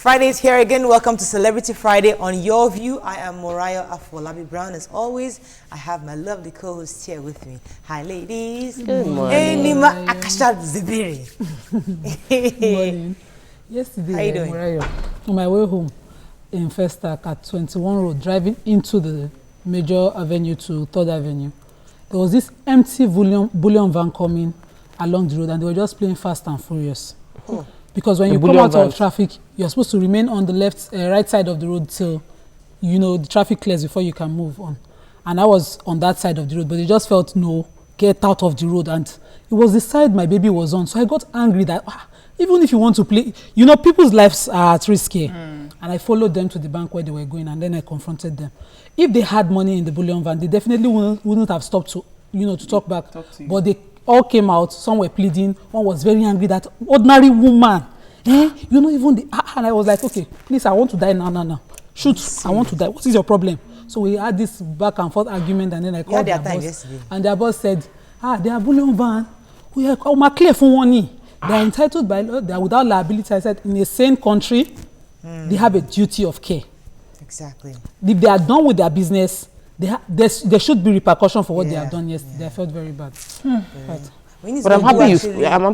Friday is here again. Welcome to Celebrity Friday on Your View. I am Morayo Afolabi Brown. As always, I have my lovely co-host here with me. Hi, ladies. Good morning. Hey, Nima Akashat Zibiri. Good morning. Yesterday, How you doing? Morayo, on my way home in Festac at 21 Road, driving into the major avenue to 3rd Avenue, there was this empty bullion van coming along the road, and they were just playing Fast and Furious. Oh. Because when you come out of traffic, you're supposed to remain on the right side of the road till, the traffic clears before you can move on. And I was on that side of the road, but they just felt, no, get out of the road. And it was the side my baby was on. So I got angry that, even if you want to play, people's lives are at risk here. And I followed them to the bank where they were going, and then I confronted them. If they had money in the bullion van, they definitely wouldn't have stopped to talk back. But they all came out, some were pleading, one was very angry that ordinary woman, and I was like, okay, please, I want to die now. Shoot, I want to die. What is your problem? So we had this back and forth argument, and then I called their boss, yesterday. And their boss said, they are bullion van, we are clear for money. They are entitled by law, they are without liability. I said, in a sane country, they have a duty of care. Exactly. If they are done with their business, there should be repercussion for what they have done yesterday. I felt very bad. But I'm happy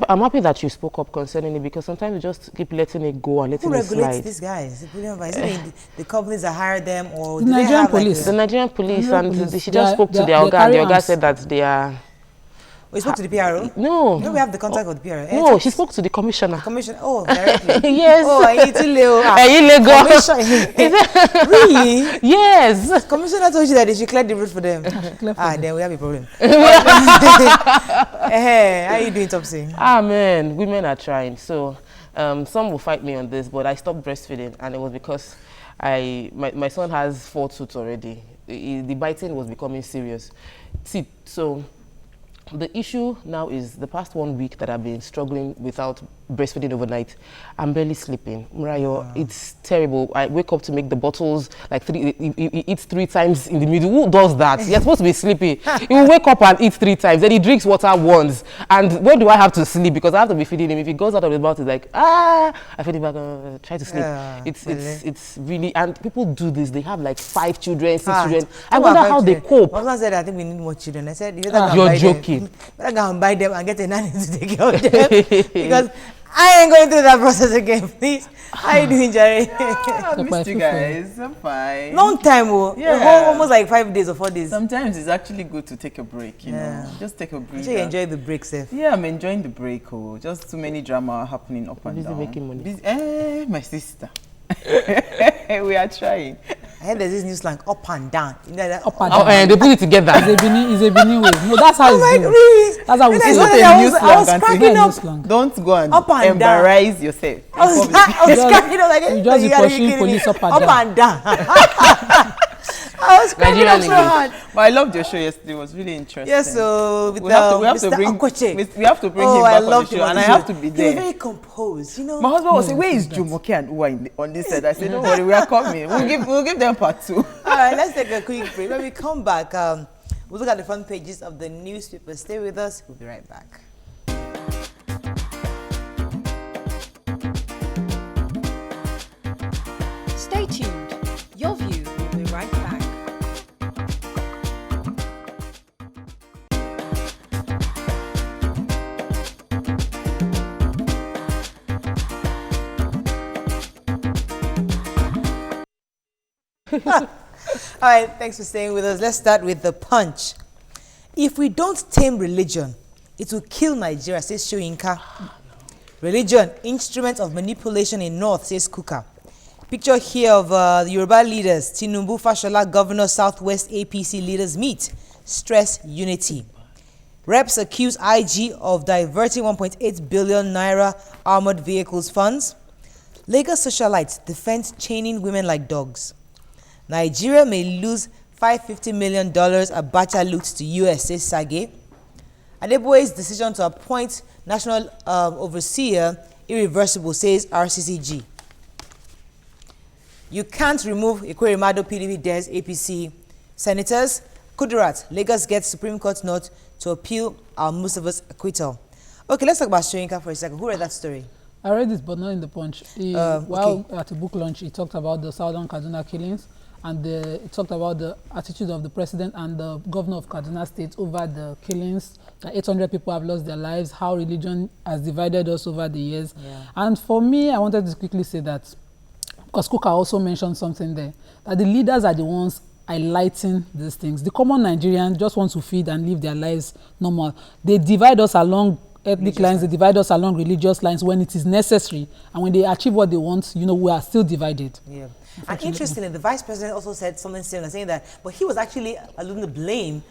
I'm happy that you spoke up concerning it, because sometimes you just keep letting it go and letting it slide. Who regulates these guys? Is it the companies that hire them, or the Nigerian police? The Nigerian police, and she just spoke to the Oga. The Oga said that they are. We spoke to the PRO? No. No, we have the contact of the PRO. No, she spoke to the commissioner. The commissioner? Oh, directly? Yes. Oh, Really? Yes. Commissioner told you that they should clear the road for them. Then we have a problem. How are you doing, Topsy? Man, women are trying. So, some will fight me on this, but I stopped breastfeeding, and it was because my son has 4 tooth already. The biting was becoming serious. See, so the issue now is the past 1 week that I've been struggling without breastfeeding overnight. I'm barely sleeping. Murayo, it's terrible. I wake up to make the bottles like he eats 3 times in the middle. Who does that? You're supposed to be sleepy. He will wake up and eat 3 times. Then he drinks water once. And when do I have to sleep? Because I have to be feeding him. If he goes out of his mouth, it's like, I feed him back, try to sleep. It's really, and people do this. They have like 5 children, 6 children. I wonder how they cope. My husband said, I think we need more children. I said, you're joking. Better go and buy them and get a nanny to take care of them. Because I ain't going through that process again, please. How are you doing, Jerry? I missed you guys. I'm fine. Long time, almost like 5 days or 4 days. Sometimes it's actually good to take a break, you know. Just take a break. You enjoy the break, Seth? Yeah, I'm enjoying the break. Just too many drama happening up and down. Busy making money. My sister. We are trying. I heard there's this new slang, up and down. You know that? Up and down. And they put it together. It's a Benin way. No, that's how it's done. Really? That's how we say it. I was cracking up. Don't go and embarrass yourself. I was cracking up like you just be pushing police up and down. I was cracking up so hard. But I loved your show yesterday. It was really interesting. Yes, so we have to bring him back on the show, and I have to be there. He was very composed, My husband was saying, "Where is Jumoke and Uwa on this side?" I said, "Don't worry, we are coming. We'll give them part 2." All right, let's take a quick break. When we come back, we'll look at the front pages of the newspaper. Stay with us. We'll be right back. Stay tuned. Your View will be right back. All right, thanks for staying with us. Let's start with the Punch. If we don't tame religion, it will kill Nigeria, says Shoyinka. Religion, instrument of manipulation in North, says Kuka. Picture here of the Yoruba leaders, Tinubu, Fashola, Governor, Southwest APC leaders meet, stress unity. Reps accuse IG of diverting 1.8 billion naira armored vehicles funds. Lagos socialites defend chaining women like dogs. Nigeria may lose $550 million Abacha loot to US, says Sage. Adeboye's decision to appoint national overseer irreversible, says RCCG. You can't remove Ikwerimado PDP dares APC senators. Kudirat, Lagos gets Supreme Court note to appeal Al-Mustafa's acquittal. Okay, let's talk about Shoyinka for a second. Who read that story? I read it, but not in the Punch. While Okay. at the book launch, he talked about the Southern Kaduna killings, and he talked about the attitude of the president and the governor of Kaduna State over the killings. That 800 people have lost their lives, how religion has divided us over the years. Yeah. And for me, I wanted to quickly say that, because Kuka also mentioned something there, that the leaders are the ones highlighting these things. The common Nigerian just wants to feed and live their lives normal. They divide us along ethnic lines, they divide us along religious lines when it is necessary, and when they achieve what they want, you know, we are still divided. Yeah. And interestingly, the vice president also said something similar, saying that, but he was actually alluding the blame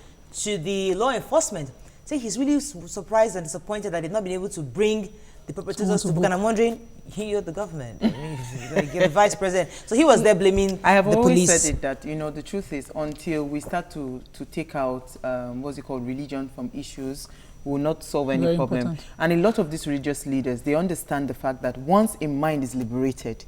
to the law enforcement, saying he's really surprised and disappointed that they've not been able to bring the perpetrators to book. And I'm wondering, you're the government, you're the vice president. So he was there blaming I have the always police. said it that, you know, the truth is, until we start to take out, what's it called, religion from issues, we will not solve any Very problem. important. And a lot of these religious leaders, they understand the fact that once a mind is liberated,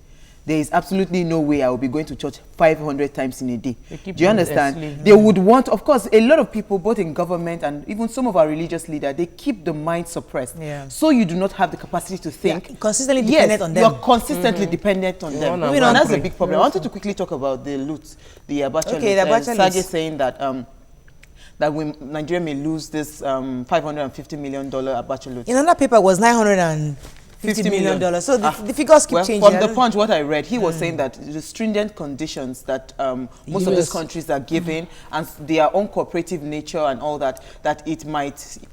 there is absolutely no way I will be going to church 500 times in a day. Do you understand? They would want, of course, a lot of people, both in government and even some of our religious leaders, they keep the mind suppressed. Yeah. So you do not have the capacity to think. Yeah, consistently dependent on them. You're consistently dependent on them. One And that's a break. big problem. I wanted to quickly talk about the loot, the Abacha Okay, loot. the Abacha Sage loot. saying that Nigeria may lose this $550 million Abacha loot. In another paper was $950 million. So the figures keep changing. From the Punch, what I read, he was saying that the stringent conditions that most of these US. countries are giving and their own cooperative nature and all that, that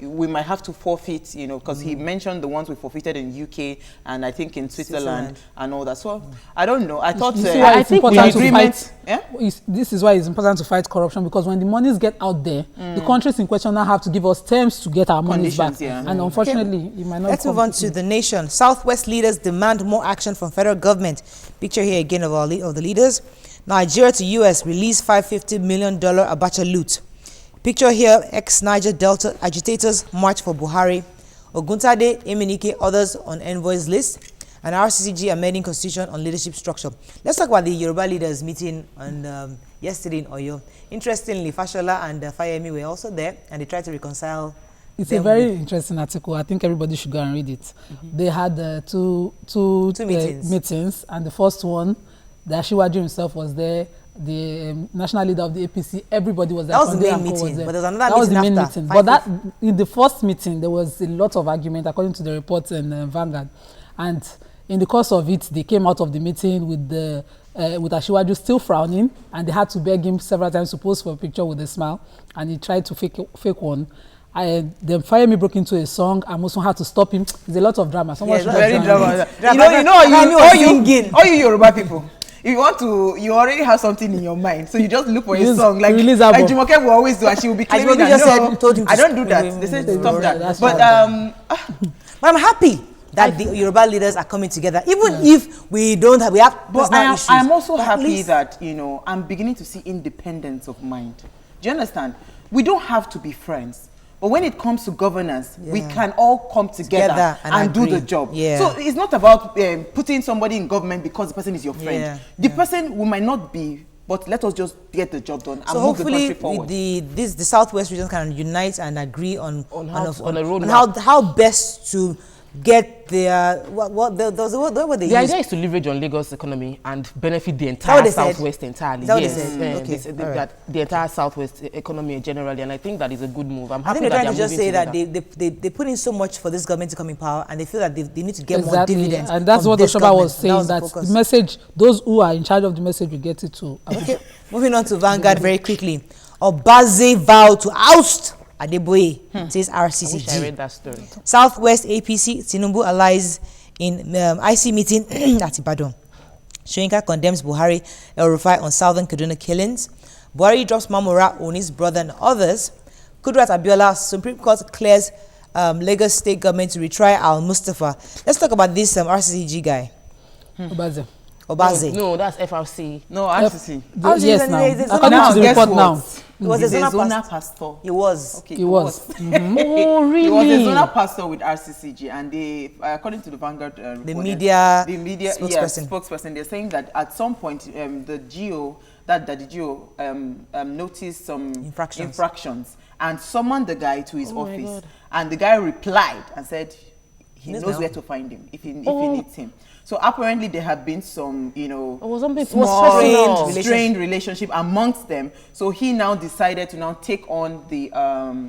we might have to forfeit, you know, because he mentioned the ones we forfeited in UK and I think in Switzerland and all that. So I don't know. I thought You see why I it's think the important to agreement. fight. Yeah? This is why it's important to fight corruption, because when the monies get out there, the countries in question now have to give us terms to get our monies back. Conditions, yeah. And unfortunately, it might not. Let's come move on quickly. to the nation. Southwest leaders demand more action from federal government. Picture here again of of the leaders. Nigeria to US release $550 million Abacha loot. Picture here, ex-Niger Delta agitators march for Buhari. Oguntade, Emenike, others on envoys list. And RCCG amending constitution on leadership structure. Let's talk about the Yoruba leaders meeting on yesterday in Oyo. Interestingly, Fashola and Fayemi were also there, and they tried to reconcile. It's a very interesting article. I think everybody should go and read it. They had two meetings, and the first one, the Ashiwaju himself was there. The national leader of the APC, everybody was there. That was the main Konde Anko was meeting, there. but there was another That was the meeting main after, meeting. But that in the first meeting, there was a lot of argument, according to the reports in Vanguard. And in the course of it, they came out of the meeting with Ashiwaju still frowning, and they had to beg him several times to pose for a picture with a smile, and he tried to fake one. Then Fayemi broke into a song. I also had to stop him. There's a lot of drama. Someone should Very have drama. it. All you Yoruba people. If you want to, you already have something in your mind, so you just look for a song like Jumoke will always do, and she will be claiming that just no, said, told him to I don't do that. They said stop that. That's But But I'm happy that the Yoruba leaders are coming together, even if we don't have, we have personal issues. I'm also But at happy least- that, you know, I'm beginning to see independence of mind. Do you understand? We don't have to be friends. But when it comes to governance, we can all come together and do the job. Yeah. So it's not about putting somebody in government because the person is your friend. Yeah. The person we might not be, but let us just get the job done and So move the country hopefully forward. the Southwest region can unite and agree on On a roadmap. how best to get their what they The use. idea is to leverage on Lagos economy and benefit the what entire they said? Southwest entirely. Is that what they Yes, said? yeah, Okay, they said all right. that the entire Southwest economy generally, and I think that is a good move. I'm I happy think they're that trying to just say moving that together. they put in so much for this government to come in power, and they feel that they need to get more Exactly, dividends. and that's from what this Oshoba government. was saying, was the that focus. the message, those who are in charge of the message will get it too. Okay, moving on to Vanguard very quickly. Obaze vowed to oust Adeboye, says I wish I RCCG. read that story. Southwest APC Tinubu allies in IC meeting at Ibadan. Soyinka condemns Buhari El-Rufai on Southern Kaduna killings. Buhari drops Mamora on his brother and others. Kudrat Abiola, Supreme Court clears Lagos State government to retry Al-Mustafa. Let's talk about this RCCG guy, Obaze. Obaze. No, that's FRC. No, RCC. Yes, now. it's According Now, to the guess report what? now, He was He's a a zonal zonal pastor. pastor. He was. Okay, he was. Oh, He was really? a zonal pastor with RCCG, and they, according to the Vanguard report, The media spokesperson, they're saying that at some point the GO, that the GO noticed some infractions and summoned the guy to his office, and the guy replied and said he Yes, knows ma'am. where to find him if he needs him. So apparently there have been some, small strained relationship amongst them. So he now decided to now take on the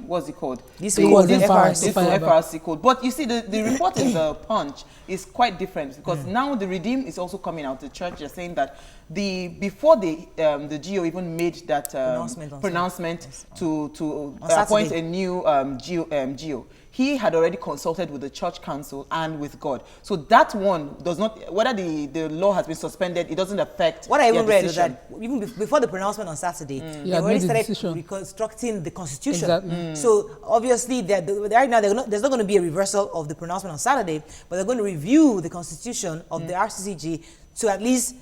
what's it called? This code, code, this FRC. FRC code. But you see, the report in the Punch is quite different because now the Redeem is also coming out. The church is saying that before the GO even made that pronouncement to appoint a new GO, he had already consulted with the church council and with God. So that one does not, whether the law has been suspended, it doesn't affect What I even read is decision. that even before the pronouncement on Saturday, they Yeah, already made the started decision. reconstructing the constitution. Exactly. So obviously, right now there's not going to be a reversal of the pronouncement on Saturday, but they're going to review the constitution of the RCCG to at least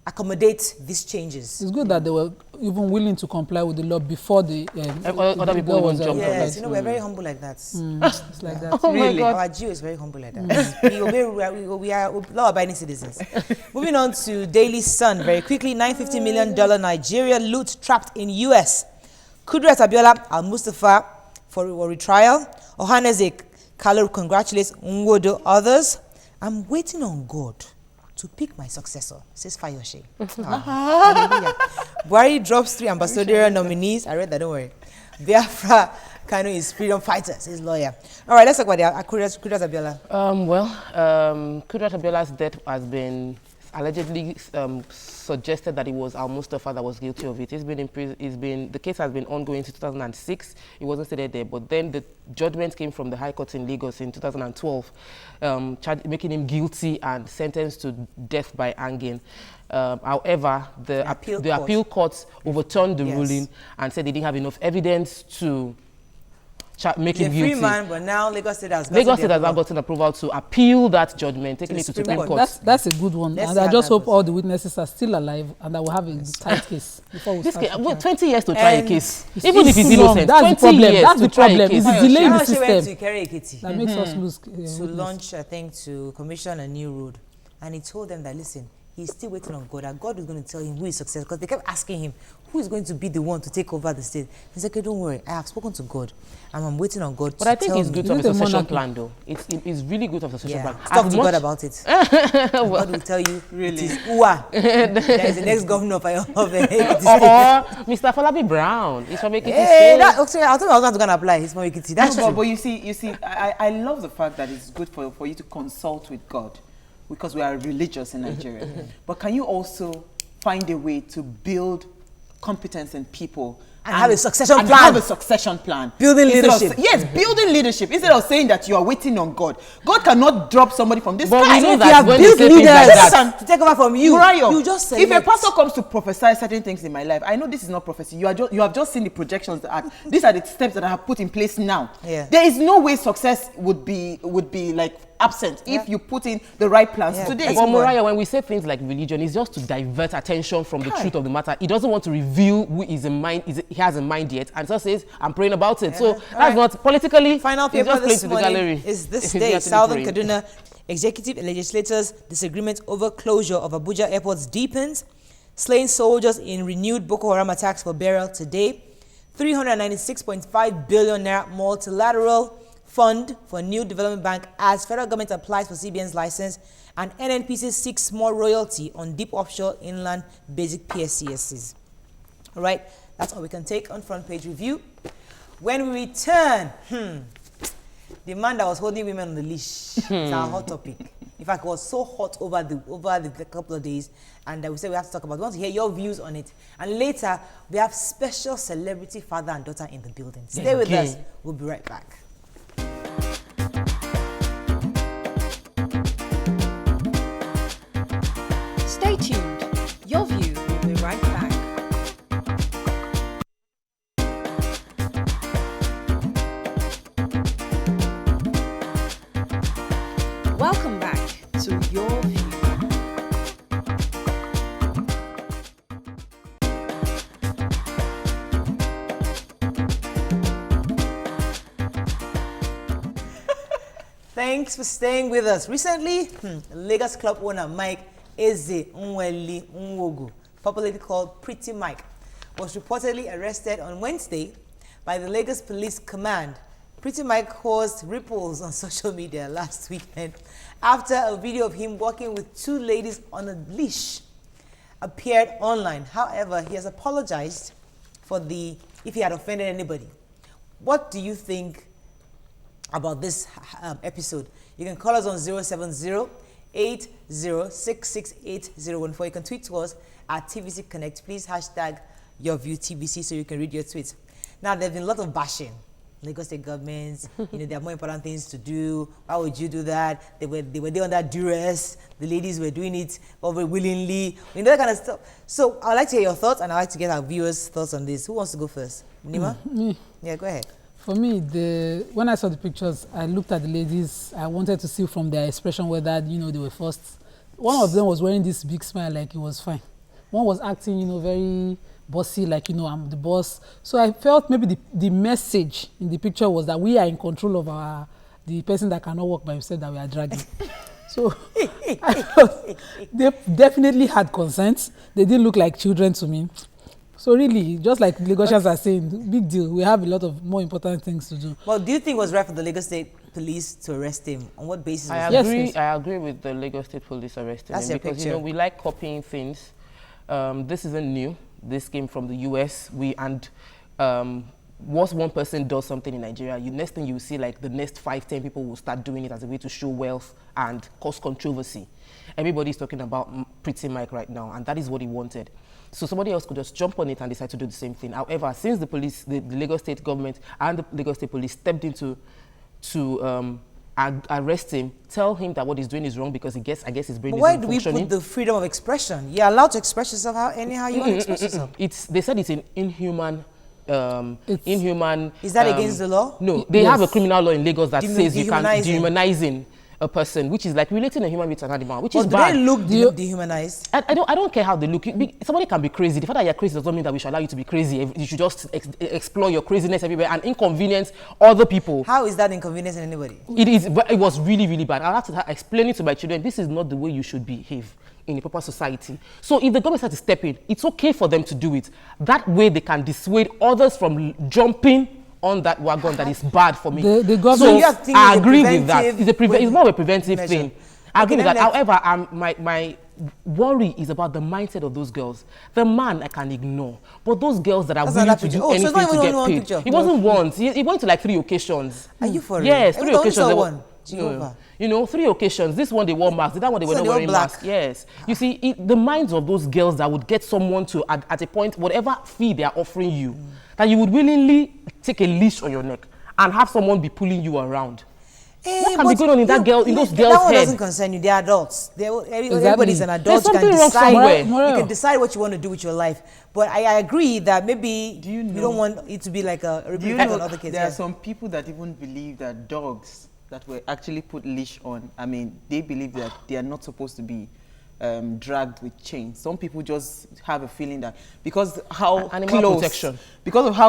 accommodate these changes. It's good that they were even willing to comply with the law before the other people was even jumped on Yes, we're very humble like that. It's like that. Oh my God. Our GO is very humble like that. we are law-abiding citizens. Moving on to Daily Sun very quickly. $950 million Nigeria loot trapped in US. Kudrat Abiola Al-Mustafa for retrial. Ohaneze Kalu congratulates Nwodo others. I'm waiting on God to pick my successor, says Fayoshe. Hallelujah. Buhari drops 3 ambassadorial nominees. I read that, don't worry. Biafra Kanu is freedom fighter, says lawyer. All right, let's talk about Kudrat Abiola. Kudrat Abiola's death has been allegedly suggested that it was Al-Mustafa that was guilty of it. He's been in prison. The case has been ongoing since 2006. It wasn't stated there, but then the judgment came from the High Court in Lagos in 2012, making him guilty and sentenced to death by hanging. However, the appeal court overturned the ruling and said they didn't have enough evidence to make him guilty. Free man, but now Lagos State has now gotten approval to appeal that judgment, taking it to Supreme Court. That's a good one. Let's and see I how just that hope goes. all the witnesses are still alive and that we'll have a tight case before we This start. case, the trial. 20 years to try a And case. It's Even if too it's long. innocent, That's the 20 problem. years That's to the try a problem. case. It's the delay in the She went to system Ikere Ekiti that makes us lose. to witness. launch, I think, to commission a new road. And he told them that, listen, he's still waiting on God, and God is going to tell him who is successful. Because they kept asking him, who is going to be the one to take over the state? He said, okay, don't worry, I have spoken to God, and I'm waiting on God But to I think tell it's me. good to have a Isn't it succession monarchy? plan, though. It's really good to have a succession Yeah, plan. talk As to much- God about it. And God will tell you, it is Uwa. That is the next governor of Ekiti State. Or Mr. Falabi Brown. He's from Ekiti Hey, State. that, okay, I thought I was not going to apply. He's from Ekiti. That's No, true. but you see, I love the fact that it's good for you to consult with God because we are religious in Nigeria. But can you also find a way to build competence in people And have a succession and plan. have a succession plan. Building Instead of leadership. yes, building leadership. Instead of saying that you are waiting on God. God cannot drop somebody from this But sky. we know If that you have when built they say things like leaders that- to take over from you, Murayo, you just if a select. pastor comes to prophesy certain things in my life, I know this is not prophecy. You have just seen the projections that these are the steps that I have put in place now. Yeah. There is no way success would be like absent if you put in the right plans Yeah. today. But Mariah, when we say things like religion, it's just to divert attention from the truth of the matter. He doesn't want to reveal who he has in mind yet, and so says, "I'm praying about it." So that's not politically. Final he's paper just playing this to the morning gallery. is this He's day. actually Southern praying. Kaduna executive and legislators' disagreement over closure of Abuja airports deepens. Slain soldiers in renewed Boko Haram attacks for burial today. 396.5 billion naira multilateral fund for new development bank as federal government applies for CBN's license, and NNPC seeks more royalty on deep offshore inland basic PSCSs. All right, that's all we can take on front page review. When we return, the man that was holding women on the leash is our hot topic. In fact, it was so hot over the couple of days, and we said we have to talk about it. We want to hear your views on it. And later, we have special celebrity father and daughter in the building. Stay with us. We'll be right back. Stay tuned. Your view will be right back. Welcome back to Your View. Thanks for staying with us. Recently, Lagos club owner Mike Eze Nweli Nwogu, popularly called Pretty Mike, was reportedly arrested on Wednesday by the Lagos Police Command. Pretty Mike caused ripples on social media last weekend after a video of him walking with two ladies on a leash appeared online. However, he has apologized if he had offended anybody. What do you think about this episode? You can call us on 070-80668014. You can tweet to us at TVC Connect. Please hashtag your view TVC so you can read your tweets. Now, there's been a lot of bashing. Lagos State governments, there are more important things to do. Why would you do that? They were there on that duress. The ladies were doing it over willingly. That kind of stuff. So I'd like to hear your thoughts, and I'd like to get our viewers' thoughts on this. Who wants to go first? Nima? Yeah, go ahead. For me, when I saw the pictures, I looked at the ladies. I wanted to see from their expression whether, they were first. One of them was wearing this big smile like it was fine. One was acting, very bossy, like, I'm the boss. So I felt maybe the message in the picture was that we are in control of the person that cannot walk by himself that we are dragging. So they definitely had consent. They didn't look like children to me. So really, just like Lagosians are saying, big deal. We have a lot of more important things to do. Well, do you think it was right for the Lagos State Police to arrest him? On what basis? I agree with the Lagos State Police arresting him because we like copying things. This isn't new. This came from the US. Once one person does something in Nigeria, next thing you see, like the next 5-10 people will start doing it as a way to show wealth and cause controversy. Everybody's talking about Pretty Mike right now, and that is what he wanted. So somebody else could just jump on it and decide to do the same thing. However, since the police, the Lagos State government and the Lagos State Police stepped into to arrest him, tell him that what he's doing is wrong because I guess his brain is why do we put the freedom of expression? You're allowed to express yourself anyhow you want to express yourself. They said it's an inhuman. Is that against the law? No, they have a criminal law in Lagos that says you can dehumanizing a person, which is like relating a human being to an animal, which is bad. Do they look dehumanized? I don't care how they look. Somebody can be crazy. The fact that you're crazy doesn't mean that we should allow you to be crazy. You should just explore your craziness everywhere and inconvenience other people. How is that inconveniencing anybody? It is. But it was really, really bad. I have to explain it to my children. This is not the way you should behave in a proper society. So if the government starts to step in, it's okay for them to do it. That way they can dissuade others from jumping on that wagon that is bad for me. The government, so I agree with that. It's more of a preventive thing. I agree with that. However, my worry is about the mindset of those girls. The man I can ignore, but those girls that are willing to do anything to get paid. Picture. It wasn't once. He went to like 3 occasions. Are you for real? Yes, 3 occasions. No. 3 occasions. This one they wore masks. That one they were not wearing masks. Yes. You see, the minds of those girls that would get someone to, at a point, whatever fee they are offering you, that you would willingly take a leash on your neck and have someone be pulling you around. What can be going on in those girls' head? That one doesn't concern you. They're adults. Everybody's an adult. You can decide what you want to do with your life. But I agree that maybe you don't want it to be like a rebuke on other kids. There are some people that even believe that dogs that were actually put leash on, they believe that they are not supposed to be dragged with chains. Some people just have a feeling that because of how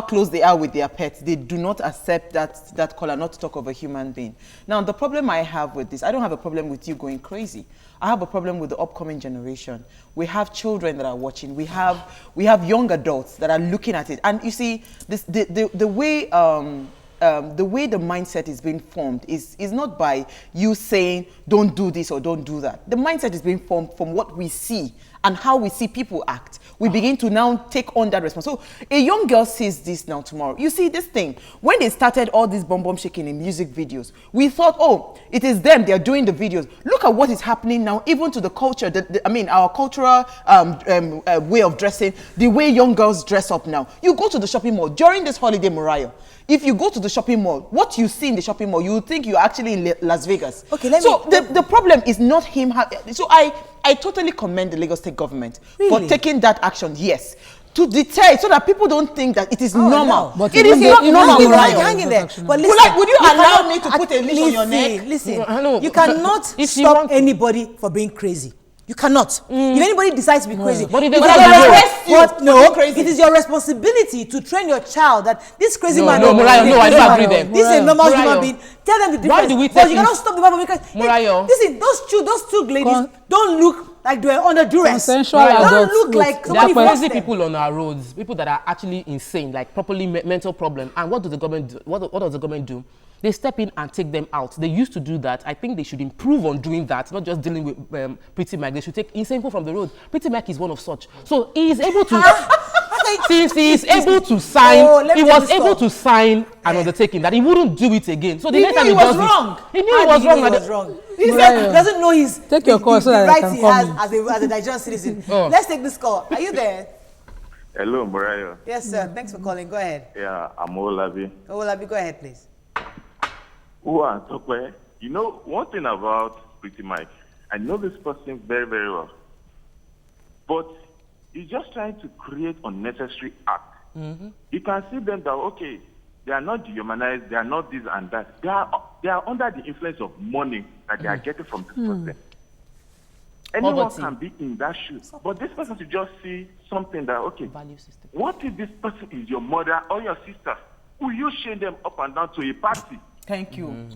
close they are with their pets, they do not accept that color, not to talk of a human being. Now, the problem I have with this, I don't have a problem with you going crazy. I have a problem with the upcoming generation. We have children that are watching. We have young adults that are looking at it. And you see, the way the mindset is being formed is not by you saying, don't do this or don't do that. The mindset is being formed from what we see and how we see people act. We begin to now take on that responsibility. So a young girl sees this now tomorrow. You see this thing, when they started all this bomb shaking in music videos, we thought, oh, it is them, they're doing the videos. Look at what is happening now, even to the culture, our cultural way of dressing, the way young girls dress up now. You go to the shopping mall during this holiday, Mariah. If you go to the shopping mall, what you see in the shopping mall, you would think you're actually in Las Vegas. Okay, the problem is not him. So I totally commend the Lagos State government for taking that action, yes, to deter it so that people don't think that it is normal. No. But it is not normal. Hang in there. But listen, would you allow me to put a leash on your neck? Listen, you cannot stop anybody for being crazy. You cannot. If anybody decides to be crazy, but if it is your responsibility to train your child that this crazy man. No, I don't agree them. This is a normal human being. Tell them the difference. Why do we but you cannot stop the man from being crazy. Murayo. Listen, those two ladies don't look Like they were under duress. Consensual They don't adults. look like There somebody are forced crazy them. people on our roads, people that are actually insane, like properly mental problem. And what does the government do? What does the government do? They step in and take them out. They used to do that. I think they should improve on doing that, not just dealing with Pretty Mike. They should take insane people from the road. Pretty Mike is one of such. So he is able to, since he is able to sign, he was able to sign an undertaking that he wouldn't do it again. So the next time he does it, he knew he was wrong. He was wrong. He Mariah, said he doesn't know his take your call so the that I rights can he call has me. as a Nigerian citizen. Oh. Let's take this call. Are you there? Hello, Mariah. Yes, sir. Thanks for calling. Go ahead. Yeah, I'm Olabi. Olabi, go ahead, please. You know, one thing about Pretty Mike, I know this person very, very well. But he's just trying to create unnecessary act. You can see them that, okay, they are not dehumanized, they are not this and that. They are under the influence of money that they are getting from this person. Anyone Poverty. can be in that shoe. But this person should just see something that, okay, Value system. what if this person is your mother or your sister? Will you chain them up and down to a party? Thank you.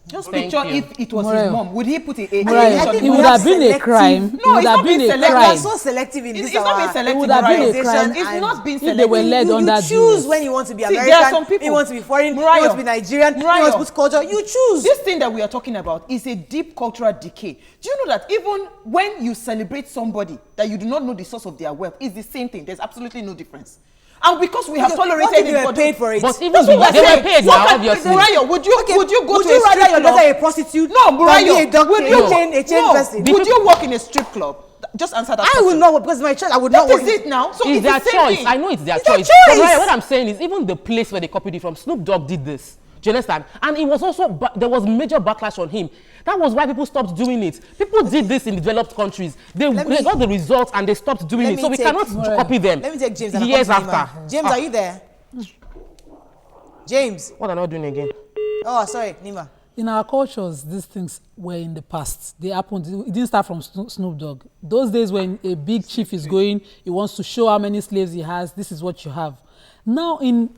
Just Thank picture you. if it was Mariah. his mom. Would he put a Mariah, I think it we would have have been a selective- crime. No, It would it's have not been being a selective. We are crime. so selective in It's this. not being our selective. would have been a Mariah. crime It's and not being if they selective. were led you under choose duress. when you want to be See, American, there are some people- you want to be foreign, you Mariah. want to be Nigerian, you want to put culture. You choose. This thing that we are talking about is a deep cultural decay. Do you know that even when you celebrate somebody that you do not know the source of their wealth, it's the same thing. There's absolutely no difference. And because we have What tolerated if it, they were paid for it? But even That's what they we're were saying. paid What now, can- obviously. Mariah, would you go would to a you strip rather your club? daughter a prostitute? No, Mariah. Or be a doctor, Would a you chain person? Would you work in a strip club? Just answer that I question. would not, because my child, I would not That work. is it now. So It's it's their the same choice. thing. I know it's their It's their choice. choice. But Mariah, what I'm saying is even the place where they copied it from, Snoop Dogg did this. Do you understand? And it was also, there was major backlash on him. That was why people stopped doing it. People did this in developed countries. They got the results and they stopped doing Let it. me So we take- cannot copy them. Let me take James. And I'll years come to Nima. after. James, are you there? James. What are not doing again? Oh, sorry, Nima. In our cultures, these things were in the past. They happened. It didn't start from Snoop Dogg. Those days when a big chief is going, he wants to show how many slaves he has. This is what you have. Now, in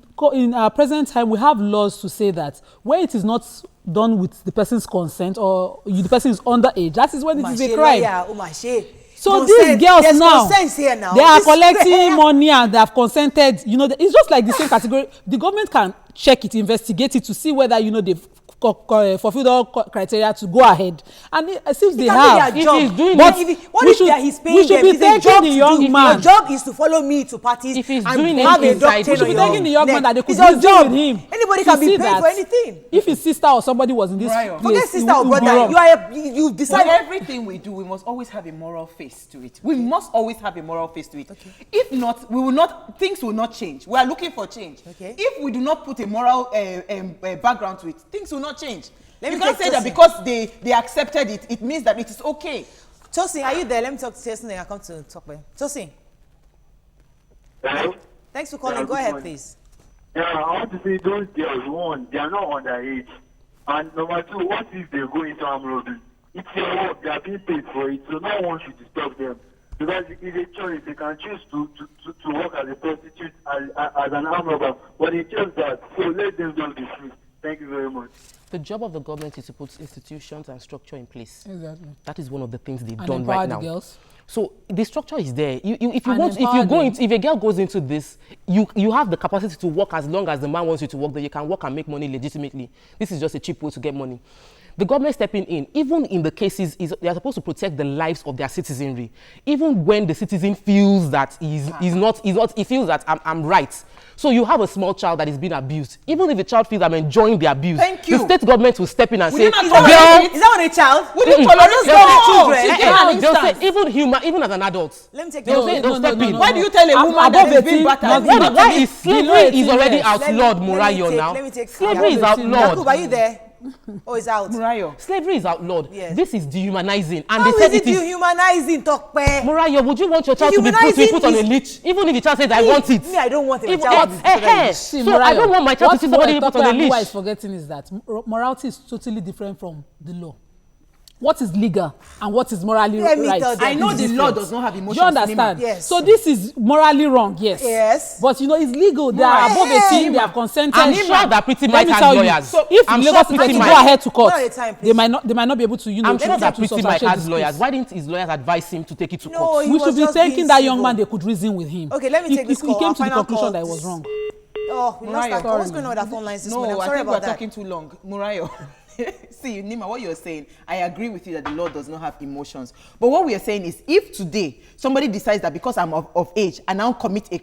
our present time, we have laws to say that when it is not done with the person's consent or the person is underage, that is when it is a crime. So these girls now, they are collecting money and they have consented. You know, it's just like the same category. The government can check it, investigate it to see whether, you know, they've fulfilled all criteria to go ahead. And since they have, If he's doing But it, what we if should- he's paying we should them? be It's a job thanking the to young do. man. Your job is to follow me to parties If he's and doing have it a inside, doctor we should be thanking the young man that they could It's your deal job. with him. Anybody to can be see paid that for anything. If his sister or somebody was in this Mariah. place, Forget it sister or would be brother. wrong. You For decide. everything we do, we must always have a moral face to it. We must always have a moral face to it. Okay. If not, things will not change. We are looking for change. Okay. If we do not put a moral background to it, things will not change. Let You me can't take say that Tosin. because they accepted it, it means that it is okay. Tosin, are you there? Let me talk to Tosin and I'll come to talk with Tosin. Hello? Thanks for calling. Yeah, Go good ahead, morning. please. Yeah, I want to say those girls, one, they are not underage. And number two, what if they go into armed robbery? It's their work, they are being paid for it, so no one should disturb them. Because it's a choice, they can choose to work as a prostitute, as an armed robber, but they chose that, so let them just be free. Thank you very much. The job of the government is to put institutions and structure in place. Exactly. That is one of the things they've And done empower right the now. girls. So the structure is there. If you And want, if empower you go them. into, if a girl goes into this, you have the capacity to work as long as the man wants you to work. That you can work and make money legitimately. This is just a cheap way to get money. The government stepping in, even in the cases, they are supposed to protect the lives of their citizenry. Even when the citizen feels that he feels that I'm right. So you have a small child that is being abused. Even if the child feels I'm enjoying the abuse, Thank you. the state government will step in and Would say, you not girl, tolerate it? Is that on a child? Would you tolerate just it? got No, children. it's Eh, just an they'll say, instance. even as an adult. Let me take They'll your say, they'll step in. Why do you tell a woman Above that is 18, being battered? not Why is Below slavery 18 is already years. outlawed, Let me Morayo, take- now? let me take- Slavery is Above 18. outlawed. Yakub, are you there? Oh, it's out. Mariah. Slavery is outlawed. Yes. This is dehumanizing. And How they said is it it is. dehumanizing, Tokpe? Morayo, would you want your child to be Dehumanizing put on a is- leech? Even if the child says, I want it. Me, I don't want it. My If- child to be put on a leash. See, So I don't want my child to see somebody put on a What is leash. forgetting is that morality is totally different from the law. what is legal and what is morally Let me right. tell them. I know This the is law different. does not have Do emotions. you understand? Nima. Yes. So this is morally wrong, yes. Yes. But you know, it's legal. They are above 18. They have consented. I'm sure that Pretty Let Mike me has tell you, lawyers. so if I'm Lagos sure State Pretty to Mike- go ahead to court, One at a time, they please. might not be able to, you know, I'm sure that to Pretty Mike substantiate has this lawyers. case. Why didn't his lawyers advise him to take it to No, court? he We was should be just thanking being that young civil. man. They could reason with him. Okay, let me take this He call. came Our to the final conclusion call. that it was wrong. Oh, we lost Murayo. that. What's going on with our phone lines this morning? I'm I sorry think about we're that. talking too long. Murayo. See, Nima, what you're saying, I agree with you that the law does not have emotions. But what we are saying is, if today somebody decides that because I'm of age and now commit a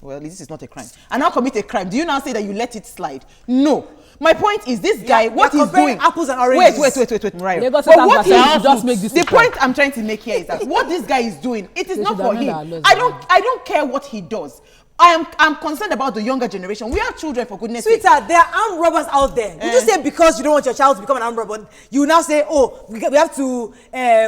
well, this is not a crime, and now commit a crime, do you now say that you let it slide? No. My point is, this guy, what he's comparing doing. apples and oranges. Wait, Murayo. Lagos But State what has he decided to just make this the a crime. point I'm trying to make here is that what this guy is doing, it is They not should for amend him. our laws. I don't care what he does. I'm concerned about the younger generation. We are children, for goodness sake. Sweetheart, there are armed robbers out there. You just say because you don't want your child to become an armed robber, you now say, oh, we have to,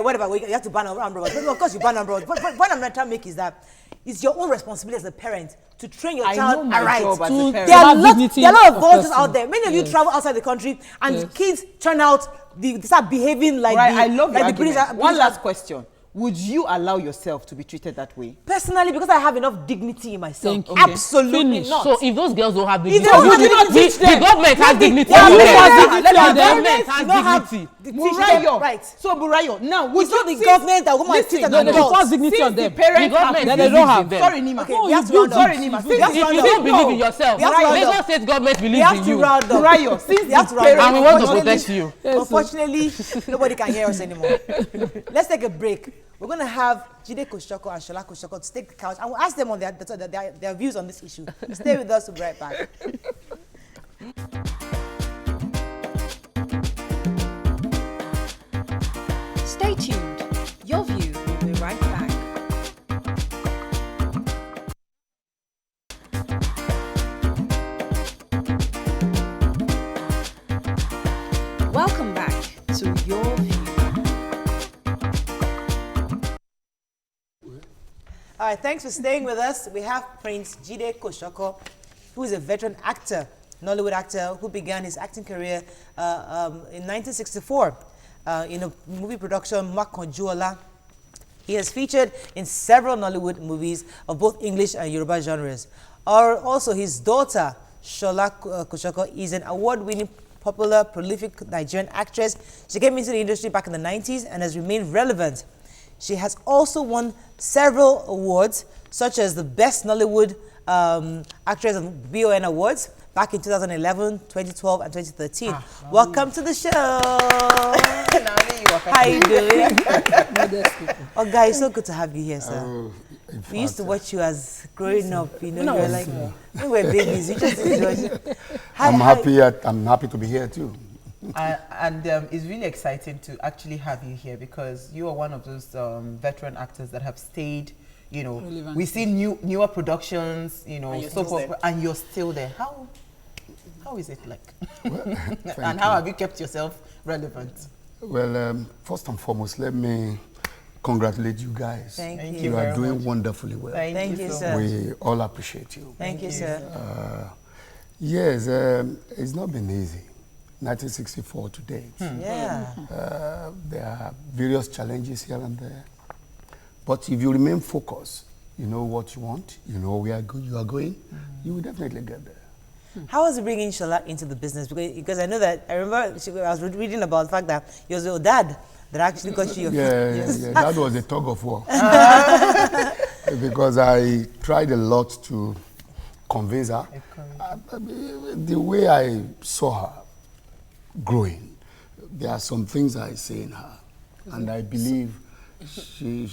whatever, we have to ban armed robbers. But of course you ban armed robbers. But what I'm trying to make is that it's your own responsibility as a parent to train your I child know my aright. job as a parent. There are About lots, dignity there are a lot of of vultures person. out there. Many of you Yes. travel outside the country and Yes. kids turn out, they start behaving like Right, the, I love like your the British. argument. One last question. Would you allow yourself to be treated that way? Personally, because I have enough dignity in myself. Thank you. Absolutely Finish. not. So if those girls don't have If dignity, they don't have the- dignity, the, the government has dignity. Yeah, for yeah, them. yeah. dignity The on them. government has You don't have dignity. the Murayo. right. So Murayo, now would It's not you the government that will come and listen, sit No, and they should adult. force dignity since on the them. parents The government have Then they don't have. them. Sorry, Nima. Okay, No, we have you to round build up. Sorry, Nima. We Since have to If round you up. don't believe in yourself, We have to round Lagos up. State government We believes have in to you. round up. Murayo, since We have to the round up. And we want to Unfortunately- protect you. Unfortunately, nobody can hear us anymore. Let's take a break. We're going to have Jide Kosokos and Shola Kosokos to take the couch and we'll ask them on their views on this issue. Stay with us. We'll be right back. Stay tuned. Your View will be right back. Welcome back to Your View. All right, thanks for staying with us. We have Prince Jide Kosokos, who is a veteran actor, Nollywood actor, who began his acting career in 1964 in a movie production, Makanjuola. He has featured in several Nollywood movies of both English and Yoruba genres. Also, his daughter, Shola Kosokos, is an award-winning, popular, prolific Nigerian actress. She came into the industry back in the 90s and has remained relevant. She has also won several awards, such as the Best Nollywood Actress of BON Awards back in 2011, 2012, and 2013. Welcome to the show. How you doing? Oh, guys, so good to have you here, sir. We used to watch you as growing up, you know, you're like, we were babies, we just enjoyed. I'm happy to be here too. And it's really exciting to actually have you here because you are one of those veteran actors that have stayed, you know, Relevant. we see newer productions, you know, and you're still there. How is it like? Well, and how have you kept yourself relevant? Well, first and foremost, let me congratulate you guys. Thank Thank you. You are very doing much. wonderfully well. Thank you, so sir. much. We all appreciate you. Thank you, sir. Yes, it's not been easy. 1964 to date. Yeah. There are various challenges here and there. But if you remain focused, you know what you want, you know where you are going, you will definitely get there. How was it bringing Shola into the business? Because I know that, I remember I was reading about the fact that it was your dad that actually got you your Yeah, that was a tug of war. Because I tried a lot to convince her. The way I saw her growing, there are some things I see in her, and I believe she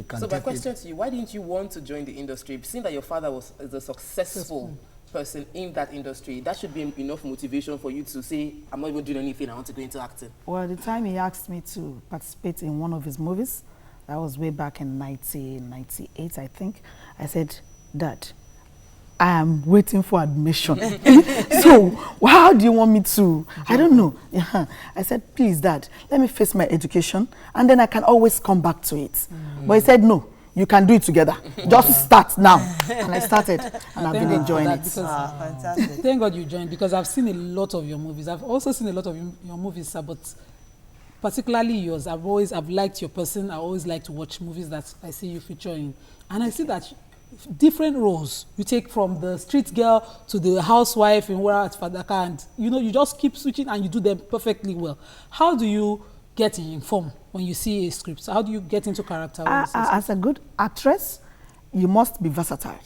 can So my take question it. to you, why didn't you want to join the industry? Seeing that your father is a successful person in that industry, that should be enough motivation for you to say, I'm not even doing anything, I want to go into acting. Well, the time he asked me to participate in one of his movies, that was way back in 1998, I think. I said, Dad, I am waiting for admission. So, how do you want me to? I don't know. Yeah. I said, please, Dad, let me face my education, and then I can always come back to it. But he said, no, you can do it together. Just start now. And I started, and I've been enjoying it. Fantastic. Thank God you joined, because I've seen a lot of your movies. I've also seen a lot of your movies, sir, but particularly yours. I've liked your person. I always like to watch movies that I see you feature in, and I see that different roles you take, from the street girl to the housewife in Wara at Fadaka, and you just keep switching and you do them perfectly well. How do you get informed when you see a script? How do you get into character? As a good actress, you must be versatile.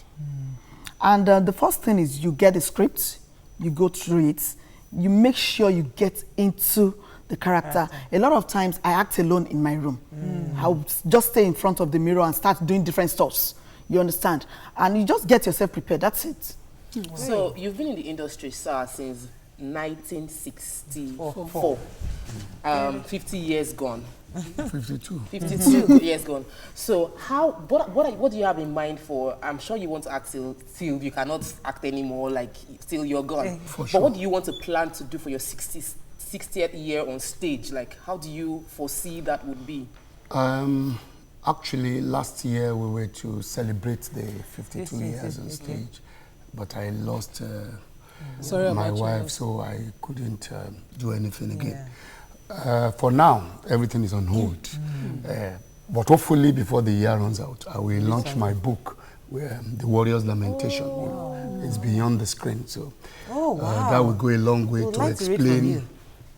And the first thing is you get the script, you go through it, you make sure you get into the character. A lot of times I act alone in my room. I'll just stay in front of the mirror and start doing different stuffs. You understand? And you just get yourself prepared. That's it. So you've been in the industry, sir, since 1964. 50 years gone. 52. 52 years gone. So what do you have in mind for? I'm sure you want to act till you cannot act anymore, like till you're gone. But what do you want to plan to do for your 60th year on stage? Like, how do you foresee that would be? Actually, last year we were to celebrate the 52 years on stage, but I lost my wife, so I couldn't do anything again. For now, everything is on hold. But hopefully before the year runs out, I will launch my book, The Warrior's Lamentation. It's beyond the screen, so that will go a long way to explain.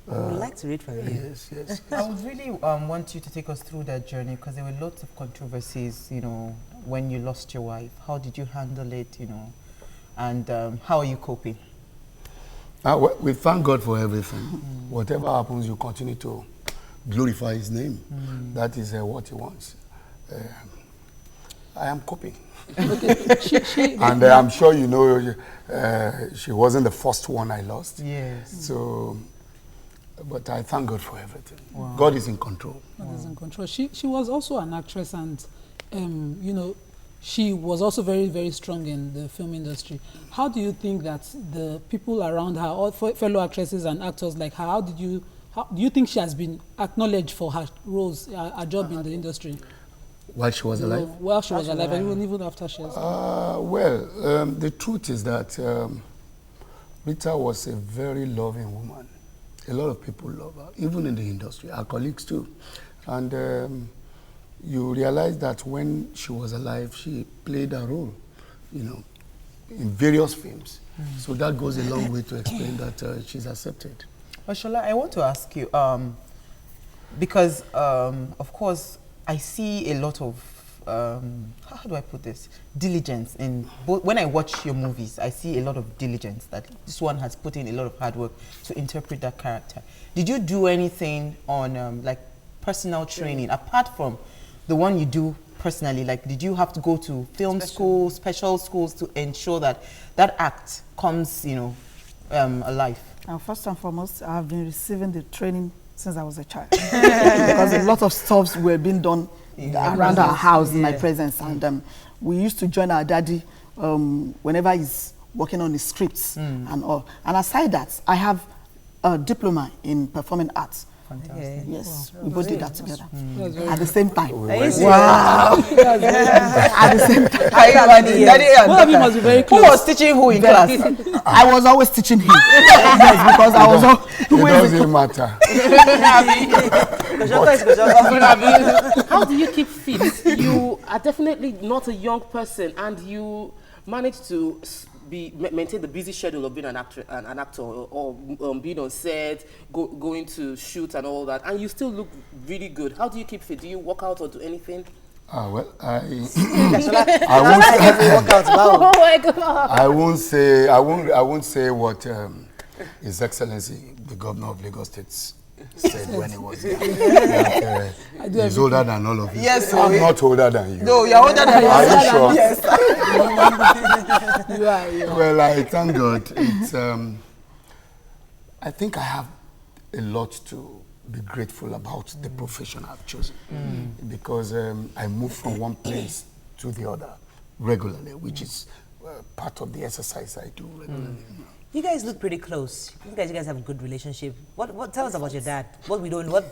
I would like to read from you. Yes, yes. I would really want you to take us through that journey, because there were lots of controversies, when you lost your wife. How did you handle it, and how are you coping? We thank God for everything. Whatever happens, you continue to glorify His name. That is what He wants. I am coping. And I'm sure you know, she wasn't the first one I lost. Yes. So, but I thank God for everything. Wow. God is in control. God is in control. She was also an actress, and she was also very, very strong in the film industry. How do you think that the people around her, or fellow actresses and actors like her, do you think she has been acknowledged for her roles, her job in the industry? While she was alive? While she was alive, and even after she has Well, the truth is that Rita was a very loving woman. A lot of people love her, even in the industry, our colleagues too. And you realize that when she was alive, she played a role, in various films. So that goes a long way to explain that she's accepted. Shola, I want to ask you, because, of course, I see a lot of, how do I put this, diligence in both. When I watch your movies, I see a lot of diligence that this one has put in a lot of hard work to interpret that character. Did you do anything on like personal training apart from the one you do personally? Like, did you have to go to film school, special schools to ensure that that act comes, alive? First and foremost, I have been receiving the training since I was a child, because a lot of stuff were being done around our house in my presence, and we used to join our daddy whenever he's working on his scripts and all. And aside that, I have a diploma in performing arts. Fantastic. Yes, we both did that together at the same time. Wow! At the same time. One of you must be very close. Who was teaching who in class? I was always teaching him. Yes, because I was always. It doesn't matter. How do you keep fit? You are definitely not a young person, and you manage to maintain the busy schedule of being an actor or being on set, going to shoot and all that, and you still look really good. How do you keep fit? Do you work out or do anything? Well, I won't say what His Excellency, the Governor of Lagos State, said when he was here. He's older than all of you. Yes, I'm not older than you. No, you're older than me. Are you sure? Yes. You are. Well, I thank God. It's, I think I have a lot to be grateful about the profession I've chosen, because I move from one place to the other regularly, which is part of the exercise I do regularly. You guys look pretty close. You guys have a good relationship. Tell us about your dad. What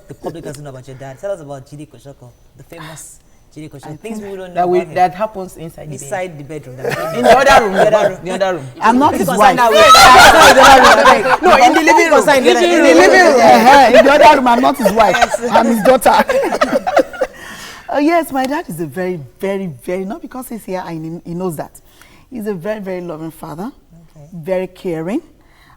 the public doesn't know about your dad. Tell us about Kosokos, the famous Things we don't know that happens inside the bedroom. In the other room. The other room. I'm not his wife. No, in the living room. In the living room. In the other room, I'm not his wife. I'm his daughter. Yes, my dad is a very, very, very, not because he's here and he knows that. He's a very, very loving father, very caring.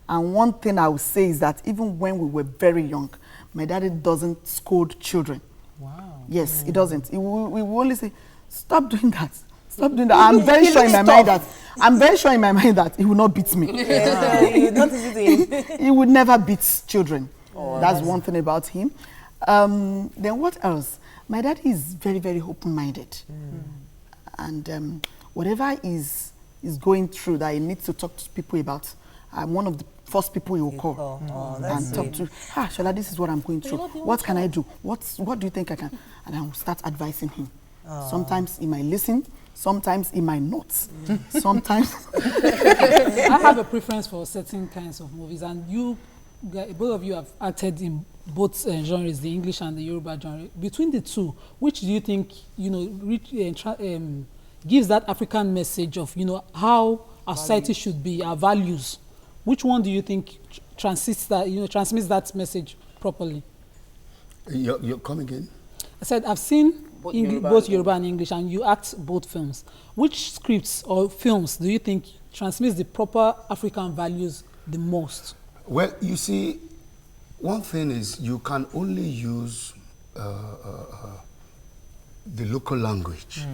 And one thing I would say is that even when we were very young, my daddy doesn't scold children. Wow. Yes, he doesn't. We will only say, stop doing that. Stop doing that. I'm very sure in my mind that he will not beat me. He would never beat children. Oh, that's one thing about him. Then what else? My dad is very, very open-minded. And whatever is going through that he needs to talk to people about, I'm one of the first people he will call and talk to. Shola, this is what I'm going through. What can I do? What do you think I can? And I will start advising him. Sometimes he might listen, sometimes he might not. Sometimes. I have a preference for certain kinds of movies, and both of you have acted in both genres, the English and the Yoruba genre. Between the two, which do you think gives that African message of how our society should be, our values? Which one do you think transmits that message properly? You come again? I said I've seen both Yoruba and English, and you act both films. Which scripts or films do you think transmits the proper African values the most? Well, you see, one thing is you can only use the local language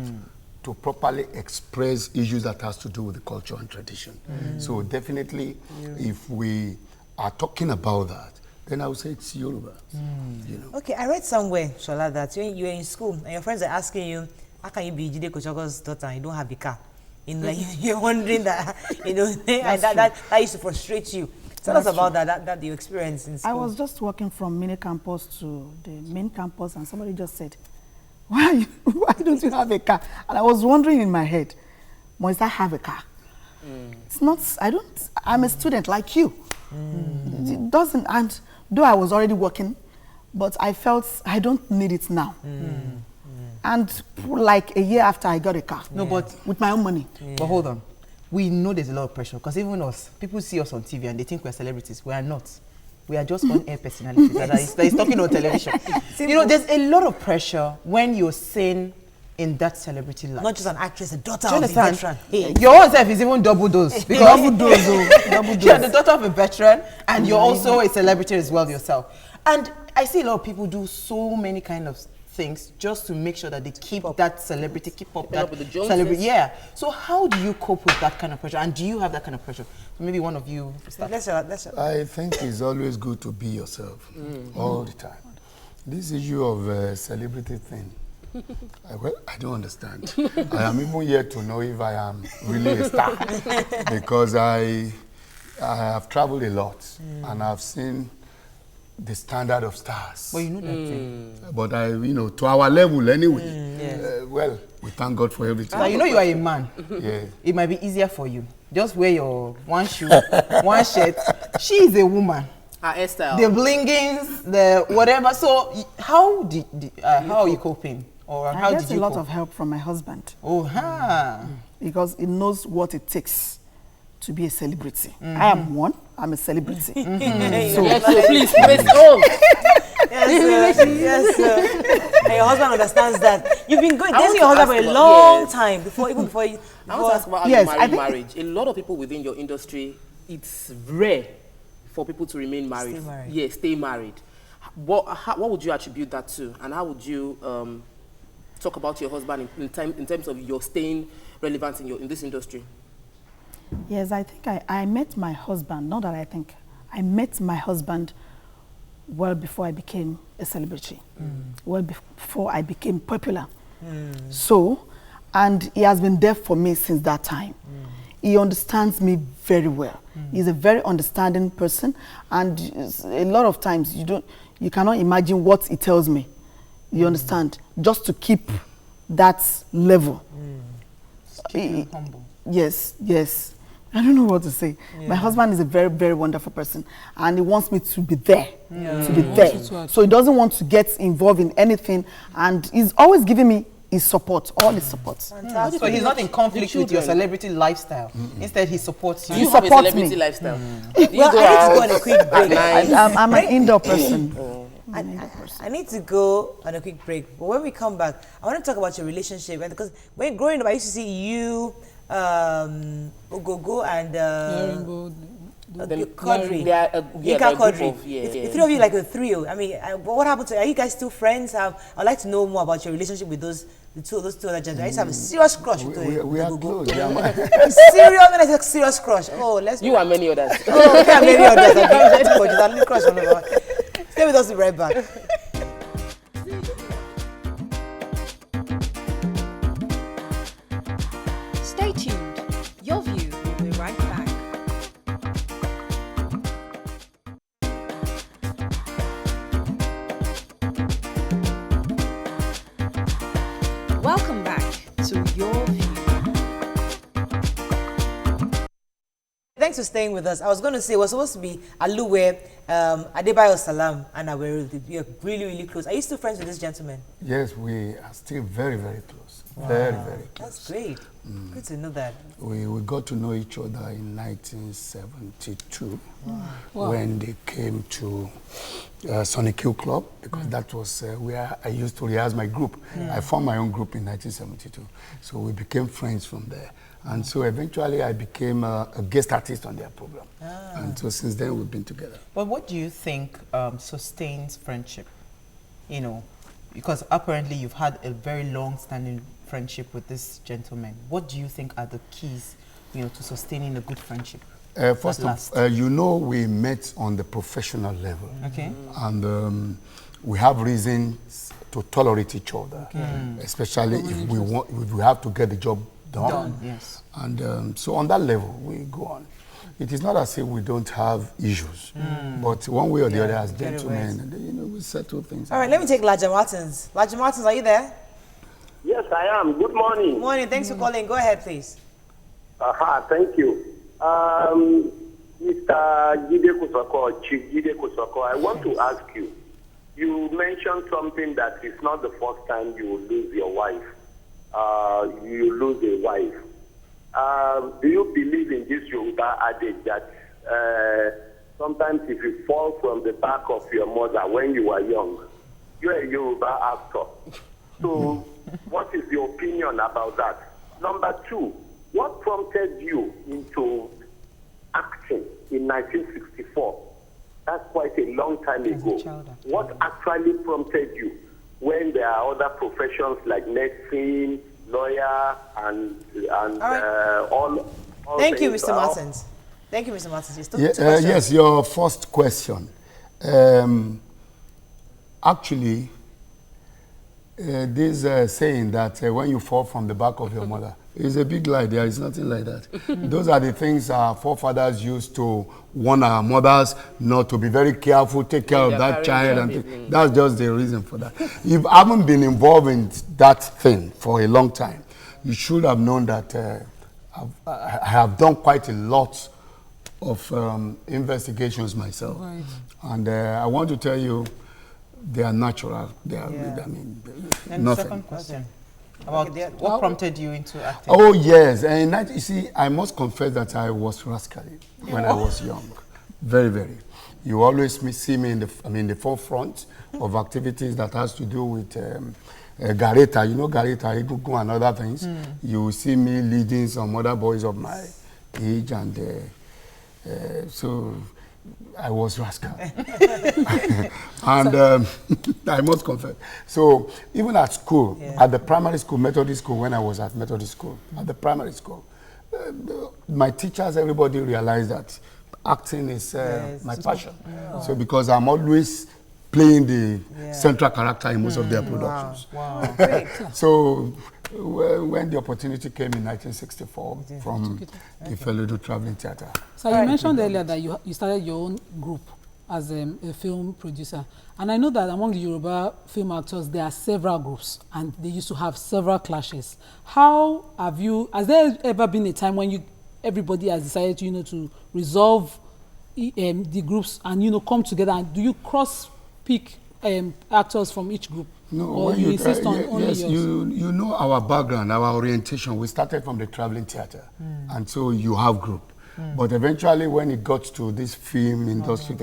to properly express issues that has to do with the culture and tradition. So definitely, if we are talking about that, then I would say it's Yoruba. Okay, I read somewhere, Shola, that when you were in school and your friends are asking you, how can you be Jide Kosokos' daughter and you don't have a car? You're wondering that, that used to frustrate you. Tell us about that you experienced in school. I was just walking from mini campus to the main campus, and somebody just said, why don't you have a car? And I was wondering in my head, must I have a car? It's not, I'm a student like you. It doesn't, and though I was already working, but I felt I don't need it now. And like a year after I got a car. No, but with my own money. But hold on. We know there's a lot of pressure, because even us, people see us on TV and they think we're celebrities. We are not. We are just on-air personalities that is talking on television. There's a lot of pressure when you're seen in that celebrity life. Not just an actress, a daughter of a veteran. Hey. Your own self is even double dose. Double dose. You're the daughter of a veteran, and you're also a celebrity as well yourself. And I see a lot of people do so many kind of things just to make sure that they keep that celebrity, keep up with the celebrity. Yeah. So how do you cope with that kind of pressure? And do you have that kind of pressure? So maybe one of you start. I think it's always good to be yourself all the time. This issue of celebrity thing, I don't understand. I am even yet to know if I am really a star, because I have traveled a lot and I've seen the standard of stars. Well, you know that thing. But to our level anyway. Well, we thank God for everything. So you are a man. Yeah. It might be easier for you. Just wear your one shoe, one shirt. She is a woman. Her hairstyle. The blingings, the whatever. So how are you coping? Or how did you get a lot of help from my husband. Because he knows what it takes to be a celebrity. I am one. I'm a celebrity. So please, home. Yes, sir. And your husband understands that. You've been dating your husband for a long time before you. I want to ask about how you marriage. A lot of people within your industry, it's rare for people to remain married. Stay married. Yeah, stay married. What would you attribute that to, and how would you talk about your husband in terms of your staying relevant in this industry? Yes, I think I met my husband, not that I think, I met my husband well before I became a celebrity, well before I became popular. So, and he has been there for me since that time. He understands me very well. He's a very understanding person, and a lot of times you cannot imagine what he tells me. You understand? Just to keep that level. Keep him humble. Yes, yes. I don't know what to say. Yeah. My husband is a very, very wonderful person, and he wants me to be there, to be there. So he doesn't want to get involved in anything, and he's always giving me his support, all his support. So he's not in conflict with your celebrity lifestyle. Instead, he supports you. You have a supports celebrity me. lifestyle. Well, I need to go on a quick break. I'm an indoor person. I need to go on a quick break. But when we come back, I want to talk about your relationship. And because when growing up, I used to see you, Ogogo, and Quadri. Inka Quadri. The three of you like a trio. I mean, what happened to? Are you guys still friends? I'd like to know more about your relationship with those two other gentlemen. I used to have a serious crush with We are close. serious, when I say serious crush. Oh, You and many others. Oh, okay, and many others. I need crush on them. Stay with us, we'll be right back. Stay tuned. Your View will be right back. Welcome back to Your View. Thanks for staying with us. I was going to say, it was supposed to be Aluwe, Adebayo Salam, and Aweru. You're really, really close. Are you still friends with this gentleman? Yes, we are still very, very close. Wow. Very, very close. That's great. Good to know that. We got to know each other in 1972 when they came to Sonic Q Club, because that was where I used to rehearse my group. I formed my own group in 1972. So we became friends from there. And so eventually I became a guest artist on their program. And so since then we've been together. But what do you think sustains friendship? You know, because apparently you've had a very long-standing friendship with this gentleman. What do you think are the keys, you know, to sustaining a good friendship? First of all, you know, we met on the professional level. Okay. And we have reasons to tolerate each other, especially if we have to get the job done. Yes. And so on that level, we go on. It is not as if we don't have issues, but one way or the other, as gentlemen, you know, we settle things. All right, let me take Laja Martins. Laja Martins, are you there? Yes, I am. Good morning. Morning. Thanks for calling. Go ahead, please. Thank you. Mr. Jide Kosoko, Chief Jide Kosoko, I want to ask you. You mentioned something that it's not the first time you will lose your wife. You lose a wife. Do you believe in this Yoruba adage that sometimes if you fall from the back of your mother when you are young, you're a Yoruba actor? So what is your opinion about that? Number two, what prompted you into acting in 1964? That's quite a long time ago. What actually prompted you when there are other professions like medicine, lawyer, and all Thank you, Mr. Martins. Thank you, Mr. Martins. Yes, your first question. Actually, this saying that when you fall from the back of your mother is a big lie. There is nothing like that. Those are the things our forefathers used to warn our mothers not to be very careful, take care of that child. And that's just the reason for that. If you haven't been involved in that thing for a long time, you should have known that I have done quite a lot of investigations myself. Right. And I want to tell you, they are natural. They are, I mean, and nothing. Second question. About what prompted you into acting? Oh, yes. And you see, I must confess that I was rascally when I was young. Very, very. You always see me in the forefront of activities that has to do with Gareta. You know Gareta, Egungun and other things. You see me leading some other boys of my age, and so I was rascal. And I must confess. So even at school, at the primary school, Methodist school, when I was at Methodist school, at the primary school, my teachers, everybody realized that acting is my passion. So because I'm always playing the central character in most of their productions. Wow. Great. So when the opportunity came in 1964 from the Feludu Traveling Theatre. So you mentioned earlier that you started your own group as a film producer. And I know that among the Yoruba film actors, there are several groups and they used to have several clashes. Has there ever been a time when everybody has decided to resolve the groups and come together, and do you cross-pick actors from each group? No, or when you insist on only yes, yours? you know our background, our orientation. We started from the traveling theater, and so you have group. But eventually, when it got to this film industry,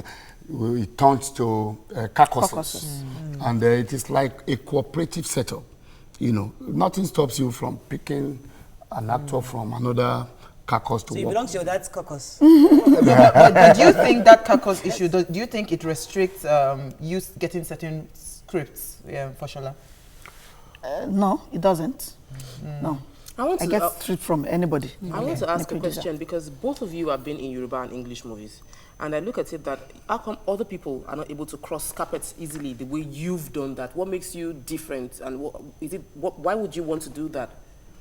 it turns to Kosokos. And it is like a cooperative setup. You know, nothing stops you from picking an actor from another Kosokos to So you work. belong to your dad's caucus. But do you think that Kosokos issue, do you think it restricts you getting certain scripts for Shola? No, it doesn't. No. I get script from anybody. I want to ask a question because both of you have been in Yoruba and English movies. And I look at it that how come other people are not able to cross carpets easily the way you've done that? What makes you different? And why would you want to do that?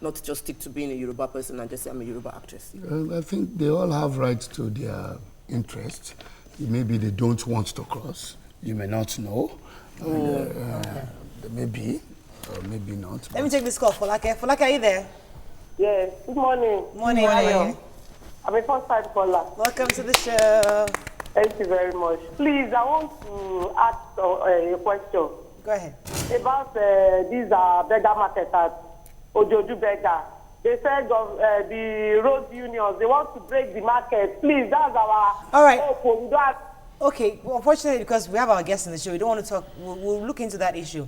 Not just stick to being a Yoruba person and just say I'm a Yoruba actress. I think they all have rights to their interests. Maybe they don't want to cross. You may not know. Maybe, or maybe not. Let me take this call. Folake, are you there? Yes. Good morning. Morning. How are you? I'm a first-time caller. Welcome to the show. Thank you very much. Please, I want to ask a question. Go ahead. About these beggar market at Ojoju Beggar. They said the road unions, they want to break the market. Please, that's our hope. We don't have. Okay, well, unfortunately, because we have our guests in the show, we don't want to talk. We'll look into that issue.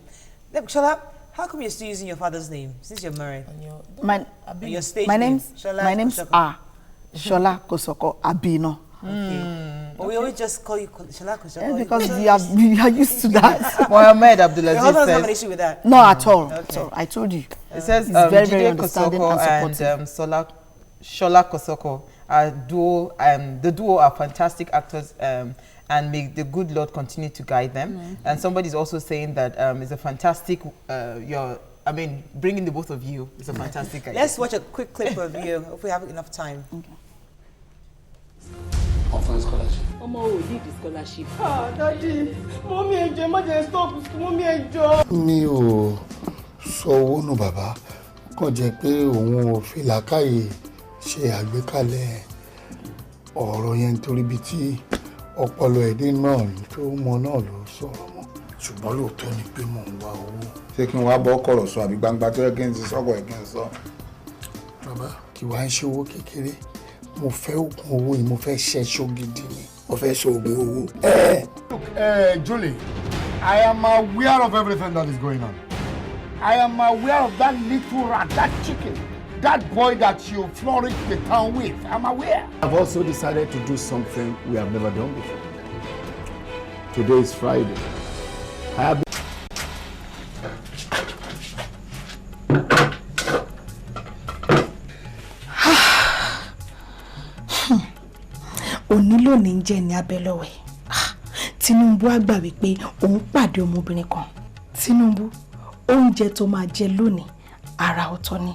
Shola, how come you're still using your father's name since you're married? Your stage name. My name's Shola Kosoko Abino. Okay. But we always just call you Shola Kosoko. Because we are used to that. Mohammed Abdulaziz Your husband doesn't have an issue with that? No, at all. Okay. So I told you. It says very, very Jide understanding Kosoko and supportive. and Shola Kosoko are duo. The duo are fantastic actors, and may the good Lord continue to guide them. And somebody's also saying that it's a fantastic. Bringing the both of you is a fantastic idea. Let's watch a quick clip of you if we have enough time. Okay. Offering scholarship. Need the scholarship. Daddy, mommy enjoy. Má stop. Mommy enjoy. Mi ò sọ owó nù bàbá, kàn jẹ́ pé òun ò fi làákàyè ṣe àgbékalẹ̀ ọ̀rọ̀ yẹn nítorí bí tí ọpọlọ ẹ̀dín náà tó mọ náà ló sọ̀rọ̀ mọ́. Ṣùgbọ́n lóòótọ́ ni pé mò ń wá owó. Ṣé kí n wá bọ́ kọ̀rọ̀ sọ àbí gbangba tó yẹ kí n ti sọ́kọ̀ yẹ kí n sọ? Bàbá kì wá ń ṣe owó kékeré. Mo fẹ́ oògùn owó yìí, mo fẹ́ ṣẹ́ṣọ́ gidi ni. Mo fẹ́ ṣe oògùn owó. Look, Julie, I am aware of everything that is going on. I am aware of that little rat, that chicken, that boy that you flourished the town with. I'm aware. I've also decided to do something we have never done before. Today is Friday. I have onílò ní jẹ́ ní abẹ́lọ́wẹ̀. Tinubu á gbà wípé òun pàdé ọmọbìnrin kan. Tinubu, oúnjẹ tó máa jẹ lónìí ara ọ̀tọ̀ ni.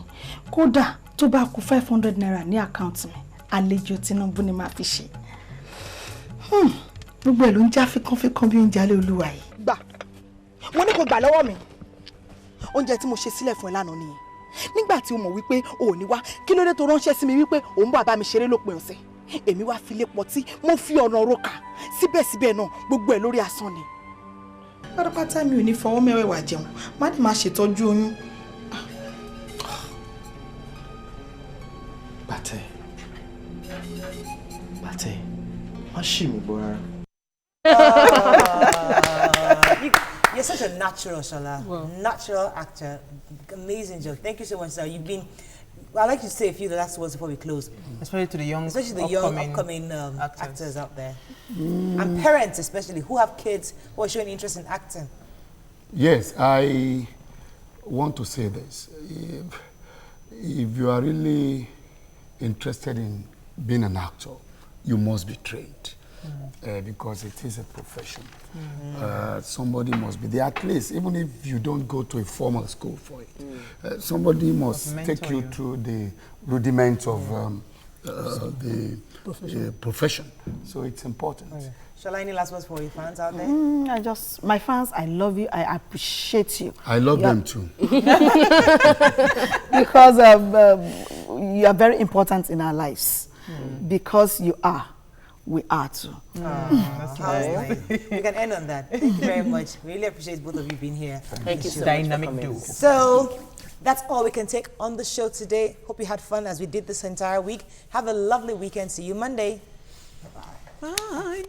Kódà tó bá kù 500 naira ní àkáǹtì mi, àlejò Tinubu ni máa fi ṣe. Gbogbo ẹ̀ ló ń já fíkánfíkán bí oúnjẹ alẹ́ olúwa yìí. Gbà. Mo ní kó gbà lọ́wọ́ mi. Oúnjẹ tí mo ṣe sílẹ̀ fún ẹ lánàá nìyẹn. Nígbà tí o mọ̀ wípé o ò ní wá, kí ló dé tó ránṣẹ́ sí mi wípé òun bọ̀ bá mi ṣeré lópin ọ̀sẹ̀. Èmi wá filé pọtí, mo fi ọ̀nà roka. Síbẹ̀síbẹ̀ náà, gbogbo ẹ̀ lórí asán ni. Pátápátá mi ò ní fọwọ́ mẹ́wẹ̀ẹ̀wá jẹun, má dì máa ṣètọ́jú oyún. Bàtẹ́, má ṣì mí gbọ́ rárá. You're such a natural, Shola. Wow. Natural actor. Amazing joke. Thank you so much, sir. You've been... I'd like to say a few of the last words before we close. Especially to the young, upcoming actors out there. And parents especially, who have kids who are showing interest in acting. Yes, I want to say this. If you are really interested in being an actor, you must be trained. Because it is a profession. Somebody must be there, at least, even if you don't go to a formal school for it. Somebody must take you through the rudiments of the profession. So it's important. Okay. Shola, any last words for your fans out there? My fans, I love you. I appreciate you. I love them too. Because you are very important in our lives. Because you are. we are too. That's nice. We can end on that. Thank you very much. Really appreciate both of you being here. Thank you so much. Dynamic duo. So that's all we can take on the show today. Hope you had fun as we did this entire week. Have a lovely weekend. See you Monday. Bye. Bye.